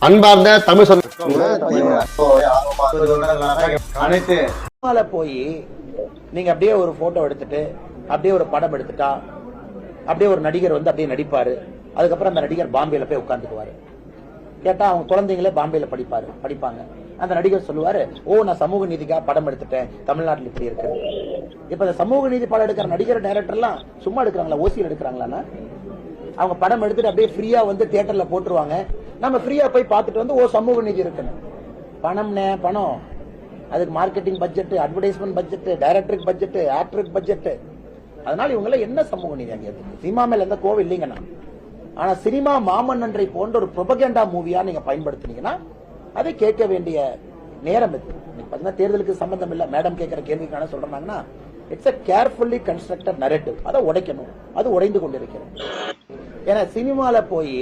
அன்பார்ந்த தமிழ் அனைத்து போய் நீங்க அப்படியே ஒரு போட்டோ எடுத்துட்டு அப்படியே ஒரு படம் எடுத்துட்டா அப்படியே ஒரு நடிகர் வந்து அப்படியே நடிப்பாரு. அதுக்கப்புறம் அந்த நடிகர் பாம்பேல போய் உட்கார்ந்துக்குவாரு. கேட்டா அவங்க குழந்தைங்களே பாம்பேல படிப்பாங்க. அந்த நடிகர் சொல்லுவாரு, ஓ நான் சமூக நீதிக்காக படம் எடுத்துட்டேன், தமிழ்நாட்டில் இப்படி இருக்கு. இப்ப இந்த சமூக நீதி படம் எடுக்கிற நடிகர் டைரக்டர் எல்லாம் சும்மா எடுக்கிறாங்களா, ஓசியில் எடுக்கிறாங்களா? அவங்க படம் எடுத்துட்டு அப்படியே ஃப்ரீயா வந்து தியேட்டர்ல போட்டுருவாங்க. நம்ம ஃப்ரீயா போய் பார்த்துட்டு வந்து ஓ சமூக நீதி இருக்குன்னு. பணம் அதுக்கு மார்க்கெட்டிங் பட்ஜெட், அட்வர்டைஸ்மெண்ட் பட்ஜெட், டைரக்டருக்கு பட்ஜெட், ஆக்டருக்கு பட்ஜெட். அதனால இவங்க என்ன சமூக நீதி அங்கே சினிமா மேல எந்த கோவம் இல்லைங்கண்ணா. ஆனா சினிமா மாமன்னன்றை போன்ற ஒரு ப்ரொபகண்டா மூவியா நீங்க பயன்படுத்தினீங்கன்னா அதை கேட்க வேண்டிய நேரம் இது. பாத்தீங்கன்னா தேர்தலுக்கு சம்பந்தம் இல்ல, மேடம் கேட்கிற கேள்விக்கு என்ன சொல்றாங்கன்னா, it's a carefully constructed narrative. அதை உடைக்கணும், அது உடைந்து கொண்டிருக்கிறது. ஏன்னா சினிமால போய்